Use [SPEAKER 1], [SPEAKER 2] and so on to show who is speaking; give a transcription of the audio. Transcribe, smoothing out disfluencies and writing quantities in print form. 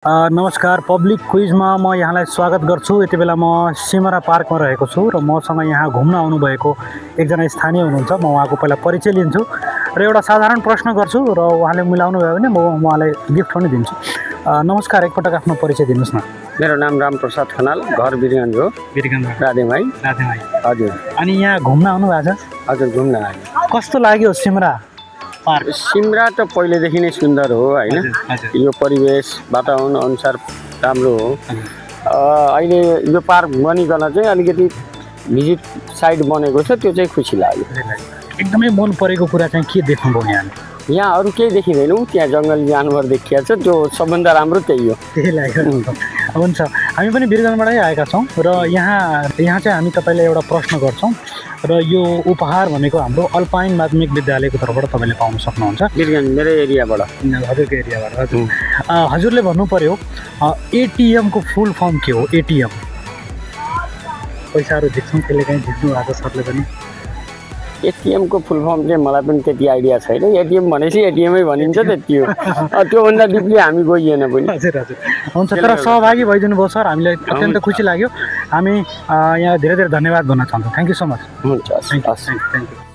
[SPEAKER 1] नमस्कार पब्लिक क्विजमा म यहाँलाई स्वागत गर्छु। यति बेला म सिमरा पार्कमा रहेको छु र मसँग यहाँ घुम्न आउनुभएको एकजना स्थानीय हुनुहुन्छ। म उहाँको पहिला परिचय लिन्छु र एउटा साधारण प्रश्न गर्छु र उहाँले मिलाउनु भयो भने म उहाँलाई गिफ्ट पनि दिन्छु। नमस्कार, एकपटक आफ्नो परिचय दिनुहोस् न।
[SPEAKER 2] मेरो नाम रामप्रसाद खनाल, घर बिरगञ्ज हो।
[SPEAKER 1] बिरगञ्ज
[SPEAKER 2] राधेमाई। हजुर।
[SPEAKER 1] अनि यहाँ घुम्न आउनु भएको छ?
[SPEAKER 2] हजुर, घुम्न आयो।
[SPEAKER 1] कस्तो लाग्यो सिमरा पार्क?
[SPEAKER 2] सिमरा त पहिलेदेखि नै सुन्दर हो हैन। यो परिवेश वातावरण अनुसार राम्रो हो। अहिले यो पार्क बनिकन चाहिँ अलिकति भिजिट साइड बनेको छ, त्यो चाहिँ खुसी लाग्यो।
[SPEAKER 1] एकदमै मन परेको कुरा चाहिँ के देख्नुभयो यहाँ?
[SPEAKER 2] यहाँ अरू केही देखिँदैनौँ, त्यहाँ जङ्गली जानवर देखिया छ, त्यो सबभन्दा राम्रो त्यही हो।
[SPEAKER 1] त्यही लाग्यो। हुन्छ, हामी पनि बिरगञ्जबाटै आएका छौँ र यहाँ चाहिँ हामी तपाईँलाई एउटा प्रश्न गर्छौँ र यो उपहार भनेको हाम्रो अल्पाइन माध्यमिक विद्यालयको तर्फबाट तपाईँले पाउन सक्नुहुन्छ।
[SPEAKER 2] बिरगञ्ज मेरो एरियाबाट।
[SPEAKER 1] हजुरको एरियाबाट। हजुर, हजुरले भन्नु पर्यो एटिएमको फुल फर्म के हो? एटिएम पैसाहरू झिक्छौँ, त्यसले काहीँ झिक्नु भएको सरले पनि?
[SPEAKER 2] एटिएमको फुल फर्म चाहिँ मलाई पनि त्यति आइडिया छैन। एटिएम भनेपछि एटिएमै भनिन्छ, त्यति हो। त्योभन्दा डिपली हामी गइएन पनि।
[SPEAKER 1] हजुर हजुर, हुन्छ। तर सहभागी भइदिनु भयो सर, हामीलाई अत्यन्त खुसी लाग्यो। हामी यहाँ धेरै धेरै धन्यवाद भन्न चाहन्छौँ। Thank you so much.
[SPEAKER 2] हुन्छ,
[SPEAKER 1] थ्याङ्क यू।